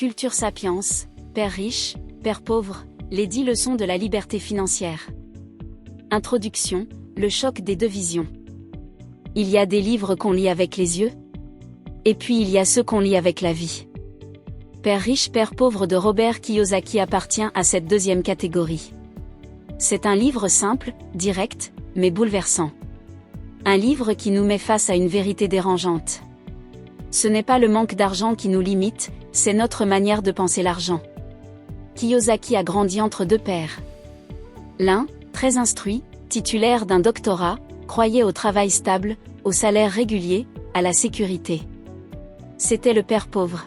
Culture Sapiens, Père riche, Père pauvre, les 10 leçons de la liberté financière. Introduction, le choc des deux visions. Il y a des livres qu'on lit avec les yeux, et puis il y a ceux qu'on lit avec la vie. Père riche, Père pauvre de Robert Kiyosaki appartient à cette deuxième catégorie. C'est un livre simple, direct, mais bouleversant. Un livre qui nous met face à une vérité dérangeante. Ce n'est pas le manque d'argent qui nous limite, c'est notre manière de penser l'argent. Kiyosaki a grandi entre deux pères. L'un, très instruit, titulaire d'un doctorat, croyait au travail stable, au salaire régulier, à la sécurité. C'était le père pauvre.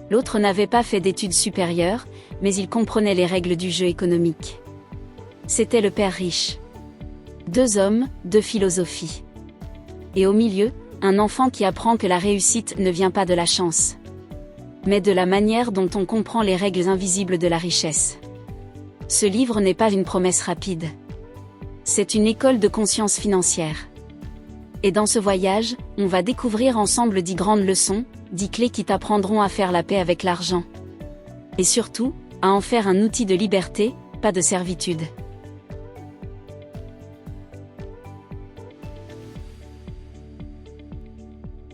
L'autre n'avait pas fait d'études supérieures, mais il comprenait les règles du jeu économique. C'était le père riche. Deux hommes, deux philosophies. Et au milieu, un enfant qui apprend que la réussite ne vient pas de la chance, mais de la manière dont on comprend les règles invisibles de la richesse. Ce livre n'est pas une promesse rapide. C'est une école de conscience financière. Et dans ce voyage, on va découvrir ensemble 10 grandes leçons, 10 clés qui t'apprendront à faire la paix avec l'argent. Et surtout, à en faire un outil de liberté, pas de servitude.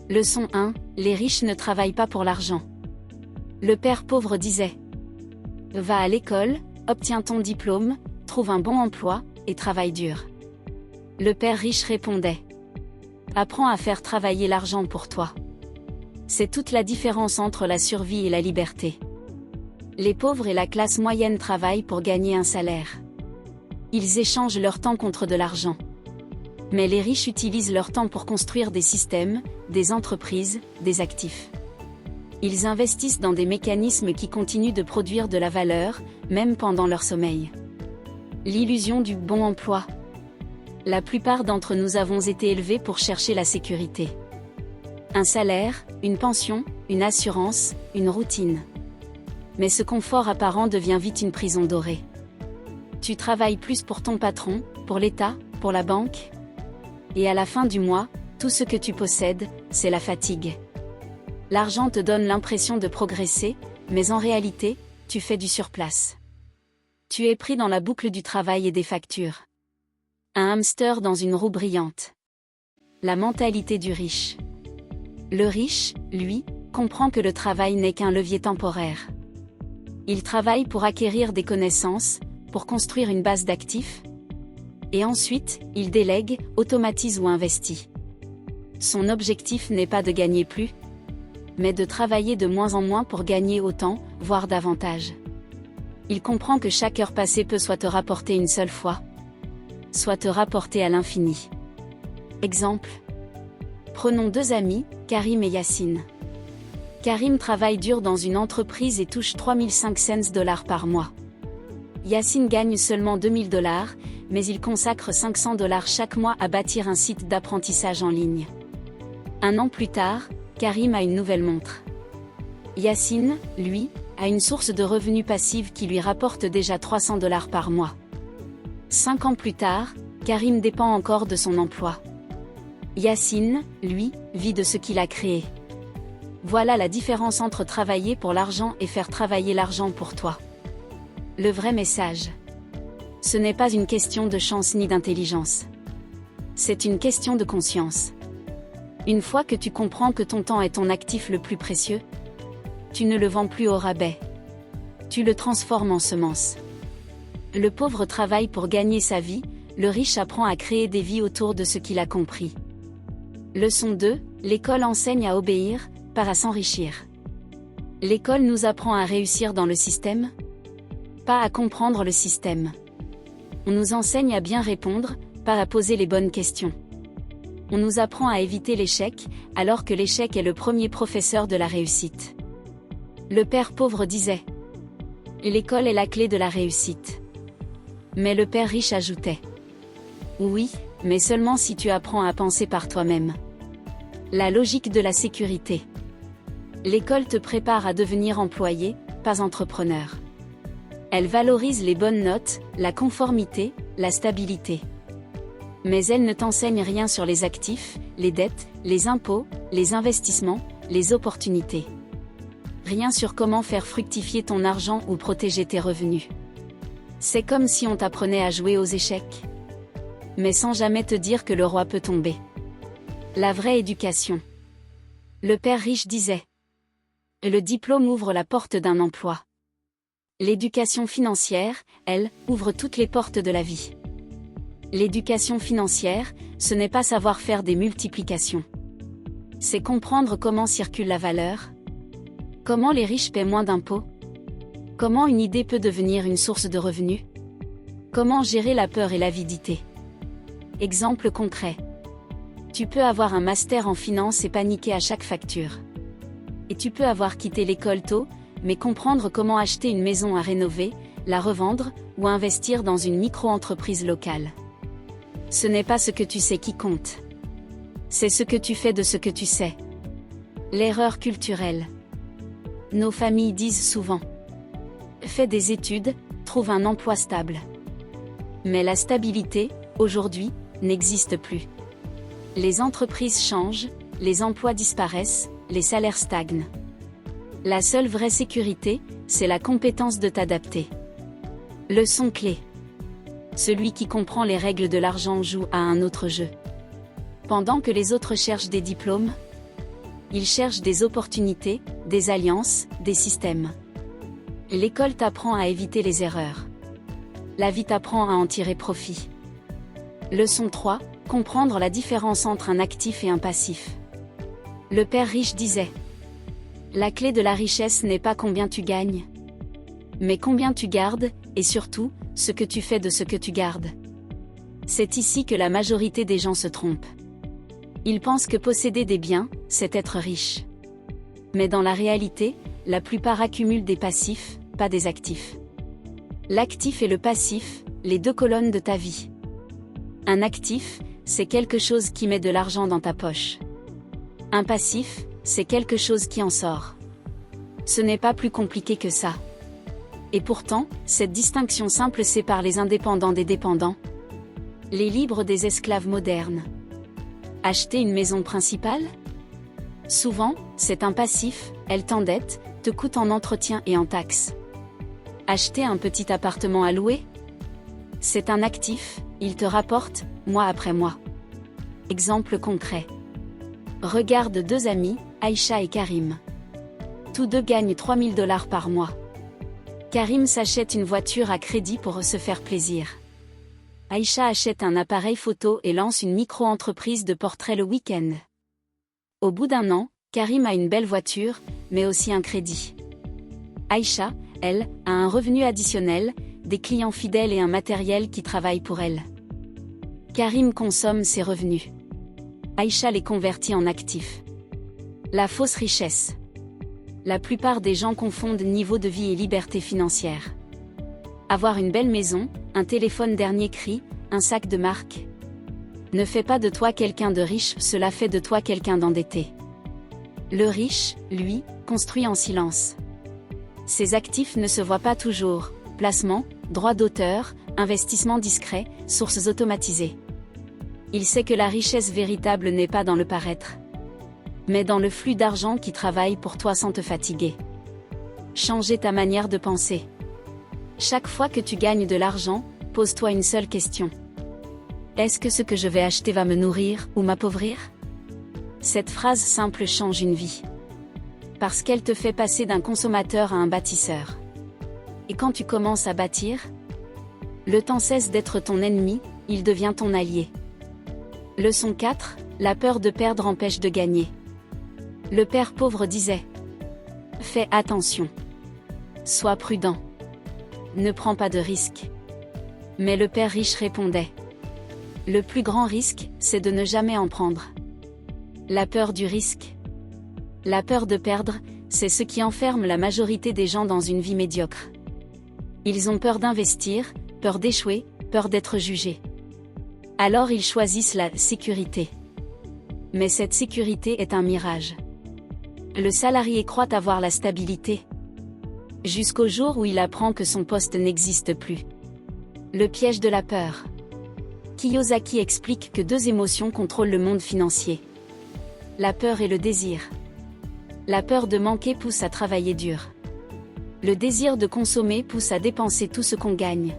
Leçon 1, les riches ne travaillent pas pour l'argent. Le père pauvre disait: va à l'école, obtiens ton diplôme, trouve un bon emploi, et travaille dur. Le père riche répondait: apprends à faire travailler l'argent pour toi. C'est toute la différence entre la survie et la liberté. Les pauvres et la classe moyenne travaillent pour gagner un salaire. Ils échangent leur temps contre de l'argent. Mais les riches utilisent leur temps pour construire des systèmes, des entreprises, des actifs. Ils investissent dans des mécanismes qui continuent de produire de la valeur, même pendant leur sommeil. L'illusion du bon emploi. La plupart d'entre nous avons été élevés pour chercher la sécurité. Un salaire, une pension, une assurance, une routine. Mais ce confort apparent devient vite une prison dorée. Tu travailles plus pour ton patron, pour l'État, pour la banque. Et à la fin du mois, tout ce que tu possèdes, c'est la fatigue. L'argent te donne l'impression de progresser, mais en réalité, tu fais du surplace. Tu es pris dans la boucle du travail et des factures. Un hamster dans une roue brillante. La mentalité du riche. Le riche, lui, comprend que le travail n'est qu'un levier temporaire. Il travaille pour acquérir des connaissances, pour construire une base d'actifs. Et ensuite, il délègue, automatise ou investit. Son objectif n'est pas de gagner plus, mais de travailler de moins en moins pour gagner autant, voire davantage. Il comprend que chaque heure passée peut soit te rapporter une seule fois, soit te rapporter à l'infini. Exemple. Prenons deux amis, Karim et Yacine. Karim travaille dur dans une entreprise et touche 3500 $ par mois. Yacine gagne seulement 2000 $, mais il consacre 500 $ chaque mois à bâtir un site d'apprentissage en ligne. Un an plus tard, Karim a une nouvelle montre. Yacine, lui, a une source de revenus passifs qui lui rapporte déjà 300 $ par mois. 5 ans plus tard, Karim dépend encore de son emploi. Yacine, lui, vit de ce qu'il a créé. Voilà la différence entre travailler pour l'argent et faire travailler l'argent pour toi. Le vrai message. Ce n'est pas une question de chance ni d'intelligence. C'est une question de conscience. Une fois que tu comprends que ton temps est ton actif le plus précieux, tu ne le vends plus au rabais. Tu le transformes en semence. Le pauvre travaille pour gagner sa vie, le riche apprend à créer des vies autour de ce qu'il a compris. Leçon 2, l'école enseigne à obéir, pas à s'enrichir. L'école nous apprend à réussir dans le système, pas à comprendre le système. On nous enseigne à bien répondre, pas à poser les bonnes questions. On nous apprend à éviter l'échec, alors que l'échec est le premier professeur de la réussite. Le père pauvre disait: l'école est la clé de la réussite. Mais le père riche ajoutait: oui, mais seulement si tu apprends à penser par toi-même. La logique de la sécurité. L'école te prépare à devenir employé, pas entrepreneur. Elle valorise les bonnes notes, la conformité, la stabilité. Mais elle ne t'enseigne rien sur les actifs, les dettes, les impôts, les investissements, les opportunités. Rien sur comment faire fructifier ton argent ou protéger tes revenus. C'est comme si on t'apprenait à jouer aux échecs. Mais sans jamais te dire que le roi peut tomber. La vraie éducation. Le père riche disait. Le diplôme ouvre la porte d'un emploi. L'éducation financière, elle, ouvre toutes les portes de la vie. L'éducation financière, ce n'est pas savoir faire des multiplications. C'est comprendre comment circule la valeur. Comment les riches paient moins d'impôts. Comment une idée peut devenir une source de revenus. Comment gérer la peur et l'avidité. Exemple concret. Tu peux avoir un master en finance et paniquer à chaque facture. Et tu peux avoir quitté l'école tôt, mais comprendre comment acheter une maison à rénover, la revendre, ou investir dans une micro-entreprise locale. Ce n'est pas ce que tu sais qui compte. C'est ce que tu fais de ce que tu sais. L'erreur culturelle. Nos familles disent souvent. Fais des études, trouve un emploi stable. Mais la stabilité, aujourd'hui, n'existe plus. Les entreprises changent, les emplois disparaissent, les salaires stagnent. La seule vraie sécurité, c'est la compétence de t'adapter. Leçon clé. Celui qui comprend les règles de l'argent joue à un autre jeu. Pendant que les autres cherchent des diplômes, ils cherchent des opportunités, des alliances, des systèmes. L'école t'apprend à éviter les erreurs. La vie t'apprend à en tirer profit. Leçon 3. Comprendre la différence entre un actif et un passif. Le père riche disait. La clé de la richesse n'est pas combien tu gagnes, mais combien tu gardes, et surtout, ce que tu fais de ce que tu gardes. C'est ici que la majorité des gens se trompent. Ils pensent que posséder des biens, c'est être riche. Mais dans la réalité, la plupart accumulent des passifs, pas des actifs. L'actif et le passif, les deux colonnes de ta vie. Un actif, c'est quelque chose qui met de l'argent dans ta poche. Un passif, c'est quelque chose qui en sort. Ce n'est pas plus compliqué que ça. Et pourtant, cette distinction simple sépare les indépendants des dépendants. Les libres des esclaves modernes. Acheter une maison principale? Souvent, c'est un passif, elle t'endette, te coûte en entretien et en taxes. Acheter un petit appartement à louer? C'est un actif, il te rapporte, mois après mois. Exemple concret. Regarde deux amis, Aïcha et Karim. Tous deux gagnent 3 000 $ par mois. Karim s'achète une voiture à crédit pour se faire plaisir. Aïcha achète un appareil photo et lance une micro-entreprise de portraits le week-end. Au bout d'un an, Karim a une belle voiture, mais aussi un crédit. Aïcha, elle, a un revenu additionnel, des clients fidèles et un matériel qui travaille pour elle. Karim consomme ses revenus. Aïcha les convertit en actifs. La fausse richesse. La plupart des gens confondent niveau de vie et liberté financière. Avoir une belle maison, un téléphone dernier cri, un sac de marque. Ne fait pas de toi quelqu'un de riche, cela fait de toi quelqu'un d'endetté. Le riche, lui, construit en silence. Ses actifs ne se voient pas toujours, placement, droit d'auteur, investissement discret, sources automatisées. Il sait que la richesse véritable n'est pas dans le paraître, mais dans le flux d'argent qui travaille pour toi sans te fatiguer. Changer ta manière de penser. Chaque fois que tu gagnes de l'argent, pose-toi une seule question. Est-ce que ce que je vais acheter va me nourrir ou m'appauvrir? Cette phrase simple change une vie. Parce qu'elle te fait passer d'un consommateur à un bâtisseur. Et quand tu commences à bâtir, le temps cesse d'être ton ennemi, il devient ton allié. Leçon 4, la peur de perdre empêche de gagner. Le père pauvre disait. Fais attention. Sois prudent. Ne prends pas de risques. Mais le père riche répondait. Le plus grand risque, c'est de ne jamais en prendre. La peur du risque. La peur de perdre, c'est ce qui enferme la majorité des gens dans une vie médiocre. Ils ont peur d'investir, peur d'échouer, peur d'être jugés. Alors ils choisissent la sécurité. Mais cette sécurité est un mirage. Le salarié croit avoir la stabilité. Jusqu'au jour où il apprend que son poste n'existe plus. Le piège de la peur. Kiyosaki explique que deux émotions contrôlent le monde financier. La peur et le désir. La peur de manquer pousse à travailler dur. Le désir de consommer pousse à dépenser tout ce qu'on gagne.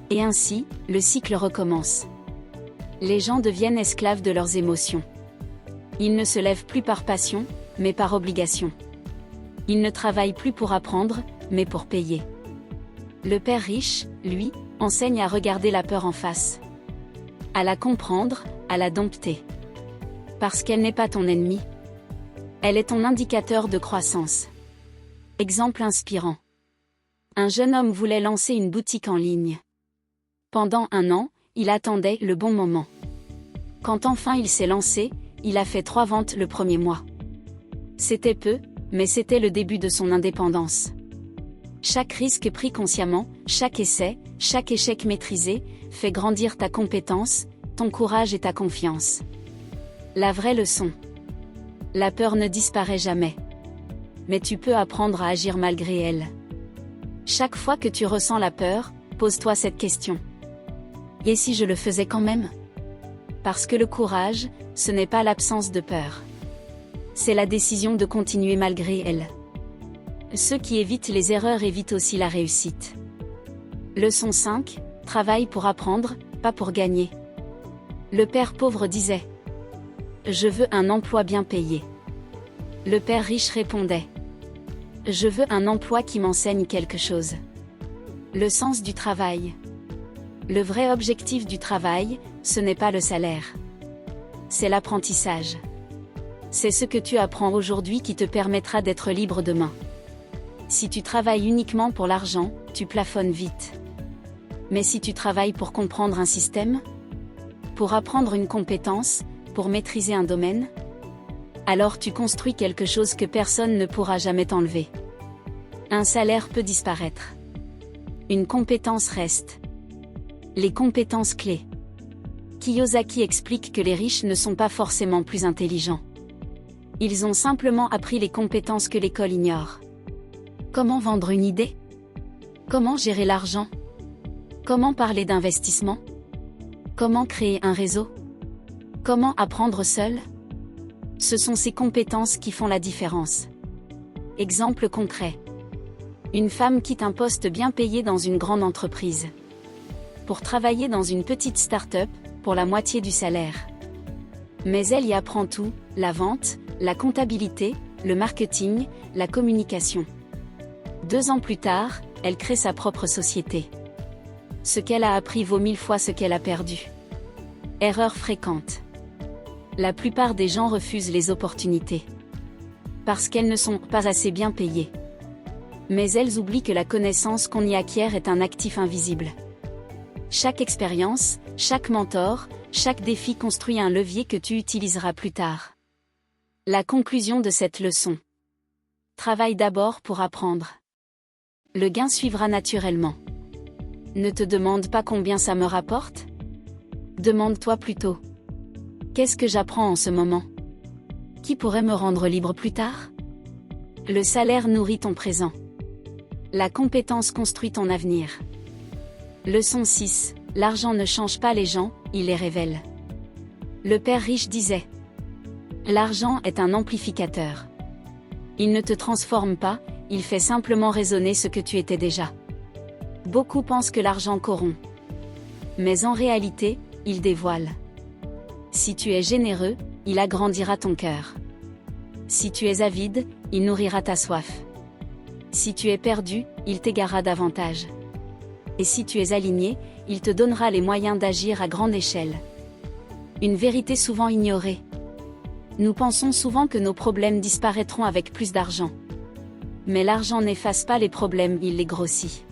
Et ainsi, le cycle recommence. Les gens deviennent esclaves de leurs émotions. Ils ne se lèvent plus par passion, mais par obligation. Ils ne travaillent plus pour apprendre, mais pour payer. Le père riche, lui, enseigne à regarder la peur en face. À la comprendre, à la dompter. Parce qu'elle n'est pas ton ennemi. Elle est ton indicateur de croissance. Exemple inspirant. Un jeune homme voulait lancer une boutique en ligne. Pendant 1 an, il attendait le bon moment. Quand enfin il s'est lancé, il a fait 3 ventes le premier mois. C'était peu, mais c'était le début de son indépendance. Chaque risque pris consciemment, chaque essai, chaque échec maîtrisé, fait grandir ta compétence, ton courage et ta confiance. La vraie leçon. La peur ne disparaît jamais. Mais tu peux apprendre à agir malgré elle. Chaque fois que tu ressens la peur, pose-toi cette question. Et si je le faisais quand même? Parce que le courage, ce n'est pas l'absence de peur. C'est la décision de continuer malgré elle. Ceux qui évitent les erreurs évitent aussi la réussite. Leçon 5, travaille pour apprendre, pas pour gagner. Le père pauvre disait: je veux un emploi bien payé. Le père riche répondait: je veux un emploi qui m'enseigne quelque chose. Le sens du travail. Le vrai objectif du travail, ce n'est pas le salaire. C'est l'apprentissage. C'est ce que tu apprends aujourd'hui qui te permettra d'être libre demain. Si tu travailles uniquement pour l'argent, tu plafonnes vite. Mais si tu travailles pour comprendre un système, pour apprendre une compétence, pour maîtriser un domaine, alors tu construis quelque chose que personne ne pourra jamais t'enlever. Un salaire peut disparaître. Une compétence reste. Les compétences clés. Kiyosaki explique que les riches ne sont pas forcément plus intelligents. Ils ont simplement appris les compétences que l'école ignore. Comment vendre une idée? Comment gérer l'argent? Comment parler d'investissement? Comment créer un réseau? Comment apprendre seul? Ce sont ces compétences qui font la différence. Exemple concret. Une femme quitte un poste bien payé dans une grande entreprise pour travailler dans une petite start-up, pour la moitié du salaire. Mais elle y apprend tout, la vente, la comptabilité, le marketing, la communication. 2 ans plus tard, elle crée sa propre société. Ce qu'elle a appris vaut 1000 fois ce qu'elle a perdu. Erreur fréquente. La plupart des gens refusent les opportunités. Parce qu'elles ne sont pas assez bien payées. Mais elles oublient que la connaissance qu'on y acquiert est un actif invisible. Chaque expérience, chaque mentor, chaque défi construit un levier que tu utiliseras plus tard. La conclusion de cette leçon. Travaille d'abord pour apprendre. Le gain suivra naturellement. Ne te demande pas combien ça me rapporte. Demande-toi plutôt: qu'est-ce que j'apprends en ce moment? Qui pourrait me rendre libre plus tard? Le salaire nourrit ton présent. La compétence construit ton avenir. Leçon 6. L'argent ne change pas les gens, il les révèle. Le père riche disait: l'argent est un amplificateur. Il ne te transforme pas, il fait simplement résonner ce que tu étais déjà. Beaucoup pensent que l'argent corrompt. Mais en réalité, il dévoile. Si tu es généreux, il agrandira ton cœur. Si tu es avide, il nourrira ta soif. Si tu es perdu, il t'égarera davantage. Et si tu es aligné, il te donnera les moyens d'agir à grande échelle. Une vérité souvent ignorée. Nous pensons souvent que nos problèmes disparaîtront avec plus d'argent. Mais l'argent n'efface pas les problèmes, il les grossit.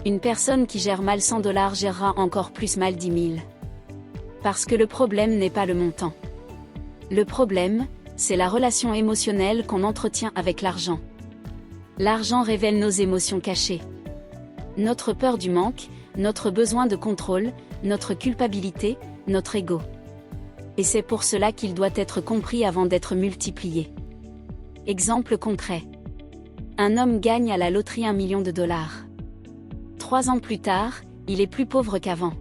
Une personne qui gère mal 100 $ gérera encore plus mal 10 000. Parce que le problème n'est pas le montant. Le problème, c'est la relation émotionnelle qu'on entretient avec l'argent. L'argent révèle nos émotions cachées. Notre peur du manque, notre besoin de contrôle, notre culpabilité, notre ego. Et c'est pour cela qu'il doit être compris avant d'être multiplié. Exemple concret. Un homme gagne à la loterie 1 million de $. 3 ans plus tard, il est plus pauvre qu'avant.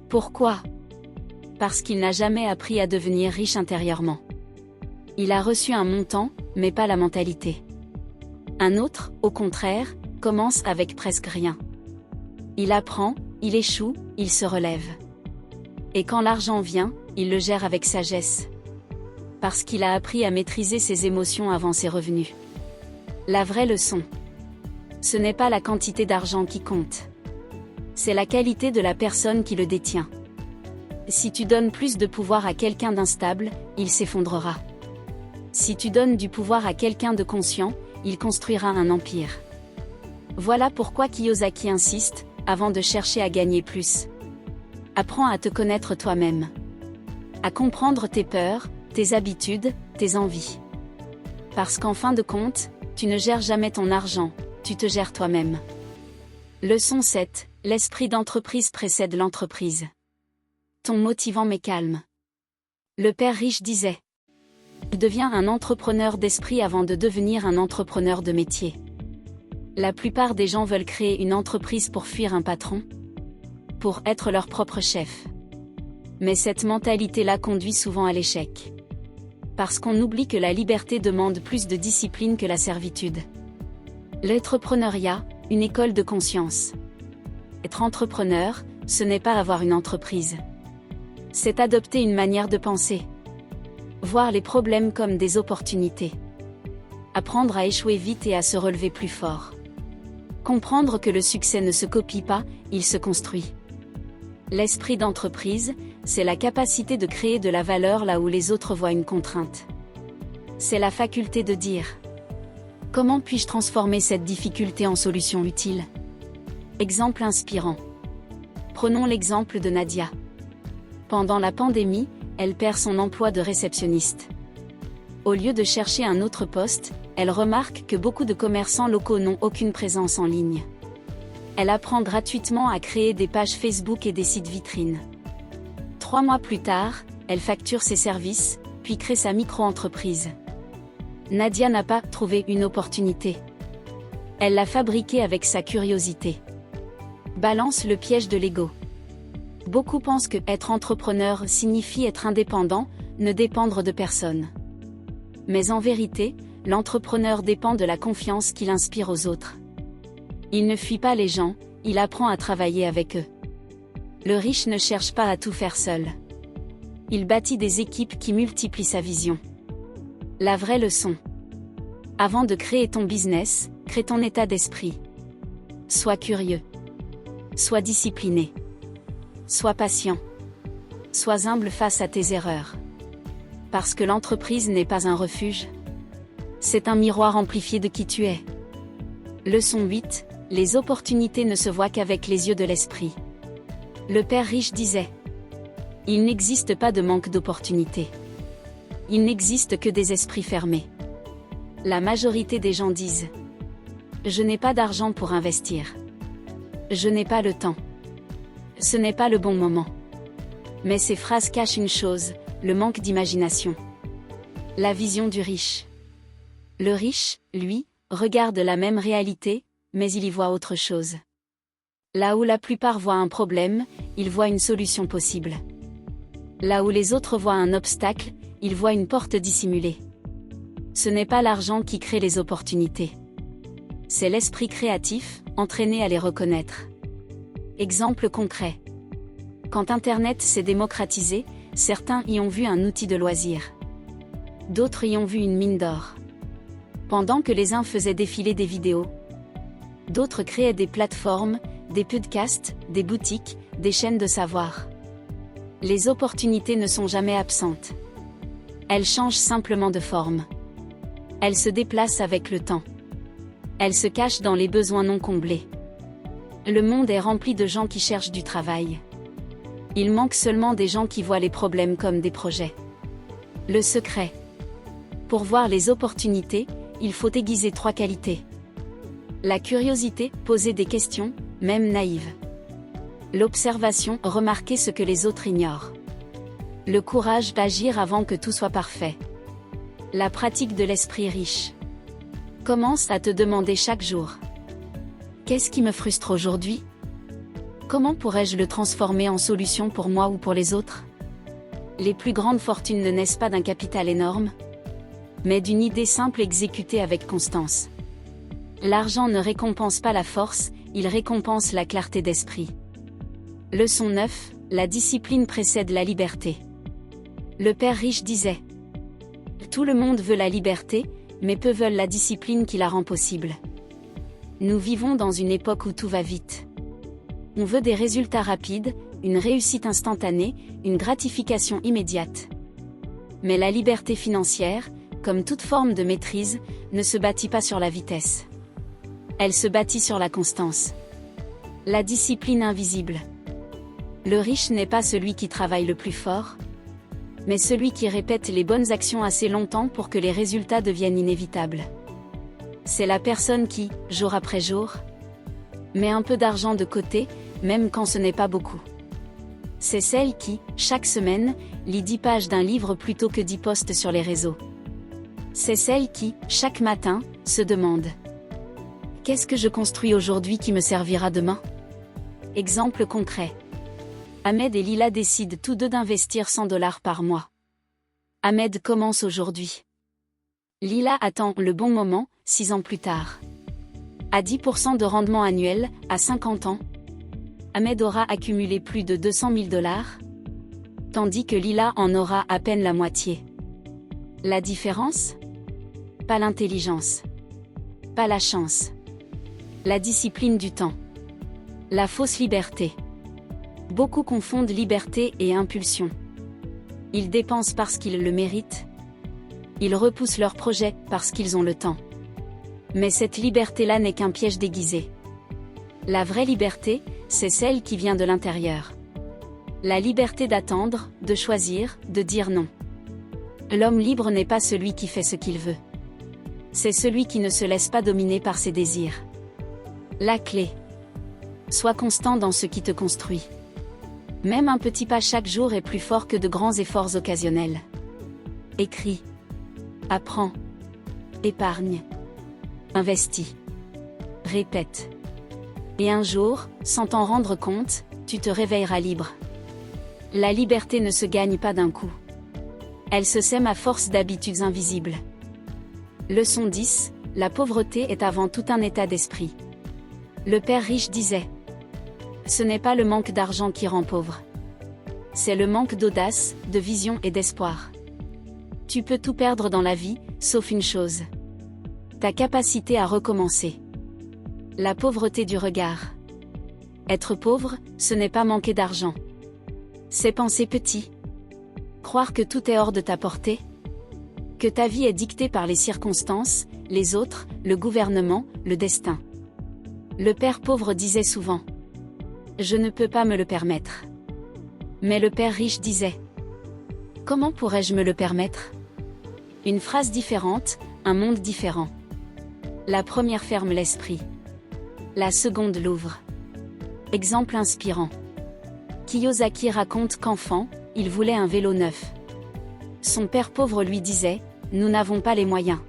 Pourquoi? Parce qu'il n'a jamais appris à devenir riche intérieurement. Il a reçu un montant, mais pas la mentalité. Un autre, au contraire, commence avec presque rien. Il apprend, il échoue, il se relève. Et quand l'argent vient, il le gère avec sagesse. Parce qu'il a appris à maîtriser ses émotions avant ses revenus. La vraie leçon. Ce n'est pas la quantité d'argent qui compte. C'est la qualité de la personne qui le détient. Si tu donnes plus de pouvoir à quelqu'un d'instable, il s'effondrera. Si tu donnes du pouvoir à quelqu'un de conscient, il construira un empire. Voilà pourquoi Kiyosaki insiste, avant de chercher à gagner plus. Apprends à te connaître toi-même. À comprendre tes peurs, tes habitudes, tes envies. Parce qu'en fin de compte, tu ne gères jamais ton argent, tu te gères toi-même. Leçon 7, l'esprit d'entreprise précède l'entreprise. Ton motivant mais calme. Le père riche disait: deviens un entrepreneur d'esprit avant de devenir un entrepreneur de métier. La plupart des gens veulent créer une entreprise pour fuir un patron, pour être leur propre chef. Mais cette mentalité-là conduit souvent à l'échec. Parce qu'on oublie que la liberté demande plus de discipline que la servitude. L'entrepreneuriat, une école de conscience. Être entrepreneur, ce n'est pas avoir une entreprise. C'est adopter une manière de penser. Voir les problèmes comme des opportunités. Apprendre à échouer vite et à se relever plus fort. Comprendre que le succès ne se copie pas, il se construit. L'esprit d'entreprise, c'est la capacité de créer de la valeur là où les autres voient une contrainte. C'est la faculté de dire: comment puis-je transformer cette difficulté en solution utile? Exemple inspirant. Prenons l'exemple de Nadia. Pendant la pandémie, elle perd son emploi de réceptionniste. Au lieu de chercher un autre poste, elle remarque que beaucoup de commerçants locaux n'ont aucune présence en ligne. Elle apprend gratuitement à créer des pages Facebook et des sites vitrines. 3 mois plus tard, elle facture ses services, puis crée sa micro-entreprise. Nadia n'a pas trouvé une opportunité. Elle l'a fabriquée avec sa curiosité. Balance le piège de l'ego. Beaucoup pensent que être entrepreneur signifie être indépendant, ne dépendre de personne. Mais en vérité, l'entrepreneur dépend de la confiance qu'il inspire aux autres. Il ne fuit pas les gens, il apprend à travailler avec eux. Le riche ne cherche pas à tout faire seul. Il bâtit des équipes qui multiplient sa vision. La vraie leçon. Avant de créer ton business, crée ton état d'esprit. Sois curieux. Sois discipliné. Sois patient. Sois humble face à tes erreurs. Parce que l'entreprise n'est pas un refuge. C'est un miroir amplifié de qui tu es. Leçon 8, les opportunités ne se voient qu'avec les yeux de l'esprit. Le père riche disait: il n'existe pas de manque d'opportunités. Il n'existe que des esprits fermés. La majorité des gens disent: je n'ai pas d'argent pour investir. Je n'ai pas le temps. Ce n'est pas le bon moment. Mais ces phrases cachent une chose, le manque d'imagination. La vision du riche. Le riche, lui, regarde la même réalité, mais il y voit autre chose. Là où la plupart voient un problème, il voit une solution possible. Là où les autres voient un obstacle, il voit une porte dissimulée. Ce n'est pas l'argent qui crée les opportunités. C'est l'esprit créatif, entraîné à les reconnaître. Exemple concret. Quand Internet s'est démocratisé, certains y ont vu un outil de loisir. D'autres y ont vu une mine d'or. Pendant que les uns faisaient défiler des vidéos, d'autres créaient des plateformes, des podcasts, des boutiques, des chaînes de savoir. Les opportunités ne sont jamais absentes. Elles changent simplement de forme. Elles se déplacent avec le temps. Elles se cachent dans les besoins non comblés. Le monde est rempli de gens qui cherchent du travail. Il manque seulement des gens qui voient les problèmes comme des projets. Le secret. Pour voir les opportunités, il faut aiguiser 3 qualités. La curiosité, poser des questions, même naïves. L'observation, remarquer ce que les autres ignorent. Le courage d'agir avant que tout soit parfait. La pratique de l'esprit riche. Commence à te demander chaque jour: qu'est-ce qui me frustre aujourd'hui? Comment pourrais-je le transformer en solution pour moi ou pour les autres? Les plus grandes fortunes ne naissent pas d'un capital énorme. mais d'une idée simple exécutée avec constance. L'argent ne récompense pas la force, il récompense la clarté d'esprit. Leçon 9, la discipline précède la liberté. Le père riche disait: tout le monde veut la liberté, mais peu veulent la discipline qui la rend possible. Nous vivons dans une époque où tout va vite. On veut des résultats rapides, une réussite instantanée, une gratification immédiate. Mais la liberté financière, comme toute forme de maîtrise, ne se bâtit pas sur la vitesse. Elle se bâtit sur la constance. La discipline invisible. Le riche n'est pas celui qui travaille le plus fort, mais celui qui répète les bonnes actions assez longtemps pour que les résultats deviennent inévitables. C'est la personne qui, jour après jour, met un peu d'argent de côté, même quand ce n'est pas beaucoup. C'est celle qui, chaque semaine, lit 10 pages d'un livre plutôt que 10 posts sur les réseaux. C'est celle qui, chaque matin, se demande: qu'est-ce que je construis aujourd'hui qui me servira demain? Exemple concret. Ahmed et Lila décident tous deux d'investir 100 $ par mois. Ahmed commence aujourd'hui. Lila attend le bon moment, 6 ans plus tard. À 10% de rendement annuel, à 50 ans, Ahmed aura accumulé plus de 200 000 $, tandis que Lila en aura à peine la moitié. La différence? Pas l'intelligence. Pas la chance. La discipline du temps. La fausse liberté. Beaucoup confondent liberté et impulsion. Ils dépensent parce qu'ils le méritent. Ils repoussent leurs projets parce qu'ils ont le temps. Mais cette liberté-là n'est qu'un piège déguisé. La vraie liberté, c'est celle qui vient de l'intérieur. La liberté d'attendre, de choisir, de dire non. L'homme libre n'est pas celui qui fait ce qu'il veut. C'est celui qui ne se laisse pas dominer par ses désirs. La clé. Sois constant dans ce qui te construit. Même un petit pas chaque jour est plus fort que de grands efforts occasionnels. Écris. Apprends. Épargne. Investis. Répète. Et un jour, sans t'en rendre compte, tu te réveilleras libre. La liberté ne se gagne pas d'un coup. Elle se sème à force d'habitudes invisibles. Leçon 10, la pauvreté est avant tout un état d'esprit. Le père riche disait: ce n'est pas le manque d'argent qui rend pauvre. C'est le manque d'audace, de vision et d'espoir. Tu peux tout perdre dans la vie, sauf une chose. Ta capacité à recommencer. La pauvreté du regard. Être pauvre, ce n'est pas manquer d'argent. C'est penser petit. Croire que tout est hors de ta portée. Que ta vie est dictée par les circonstances, les autres, le gouvernement, le destin. Le père pauvre disait souvent: je ne peux pas me le permettre. Mais le père riche disait: comment pourrais-je me le permettre? Une phrase différente, un monde différent. La première ferme l'esprit. La seconde l'ouvre. Exemple inspirant. Kiyosaki raconte qu'enfant, il voulait un vélo neuf. Son père pauvre lui disait: nous n'avons pas les moyens.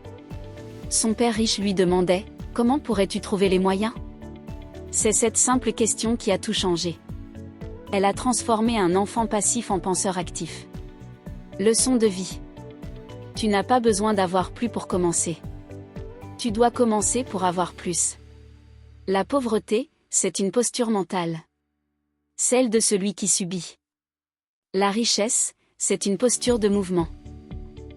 Son père riche lui demandait: comment pourrais-tu trouver les moyens? C'est cette simple question qui a tout changé. Elle a transformé un enfant passif en penseur actif. Leçon de vie. Tu n'as pas besoin d'avoir plus pour commencer. Tu dois commencer pour avoir plus. La pauvreté, c'est une posture mentale. Celle de celui qui subit. La richesse, c'est une posture de mouvement.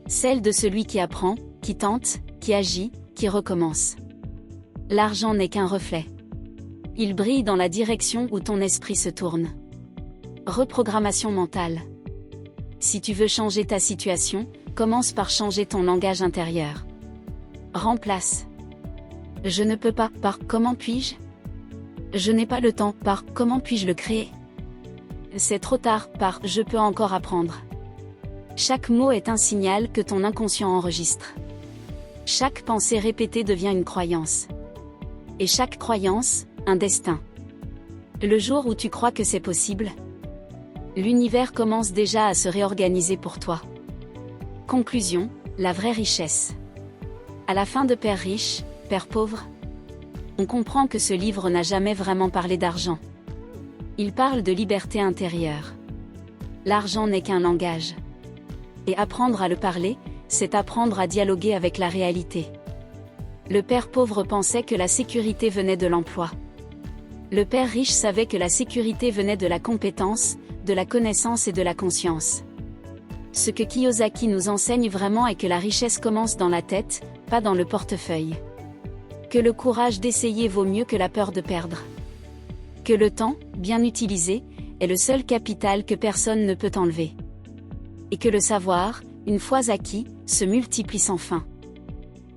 Celle de celui qui apprend, qui tente, qui agit, qui recommence. L'argent n'est qu'un reflet. Il brille dans la direction où ton esprit se tourne. Reprogrammation mentale. Si tu veux changer ta situation, commence par changer ton langage intérieur. Remplace. Je ne peux pas par comment puis-je? Je n'ai pas le temps par comment puis-je le créer? C'est trop tard par je peux encore apprendre. Chaque mot est un signal que ton inconscient enregistre. Chaque pensée répétée devient une croyance. Et chaque croyance, un destin. Le jour où tu crois que c'est possible, l'univers commence déjà à se réorganiser pour toi. Conclusion, la vraie richesse. À la fin de Père riche, Père pauvre, on comprend que ce livre n'a jamais vraiment parlé d'argent. Il parle de liberté intérieure. L'argent n'est qu'un langage. Et apprendre à le parler, c'est apprendre à dialoguer avec la réalité. Le père pauvre pensait que la sécurité venait de l'emploi. Le père riche savait que la sécurité venait de la compétence, de la connaissance et de la conscience. Ce que Kiyosaki nous enseigne vraiment est que la richesse commence dans la tête, pas dans le portefeuille. Que le courage d'essayer vaut mieux que la peur de perdre. Que le temps, bien utilisé, est le seul capital que personne ne peut enlever. Et que le savoir, une fois acquis, se multiplie sans fin.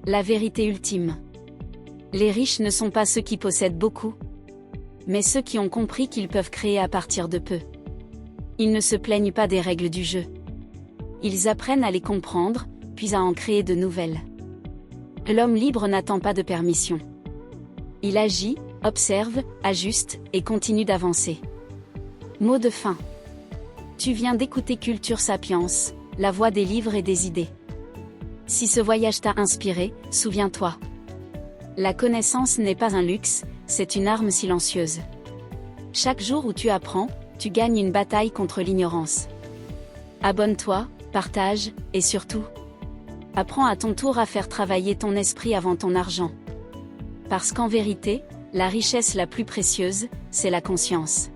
La vérité ultime. Les riches ne sont pas ceux qui possèdent beaucoup, mais ceux qui ont compris qu'ils peuvent créer à partir de peu. Ils ne se plaignent pas des règles du jeu. Ils apprennent à les comprendre, puis à en créer de nouvelles. L'homme libre n'attend pas de permission. Il agit, observe, ajuste, et continue d'avancer. Mot de fin. Tu viens d'écouter Culture Sapiens, la voix des livres et des idées. Si ce voyage t'a inspiré, souviens-toi. La connaissance n'est pas un luxe, c'est une arme silencieuse. Chaque jour où tu apprends, tu gagnes une bataille contre l'ignorance. Abonne-toi, partage, et surtout, apprends à ton tour à faire travailler ton esprit avant ton argent. Parce qu'en vérité, la richesse la plus précieuse, c'est la conscience.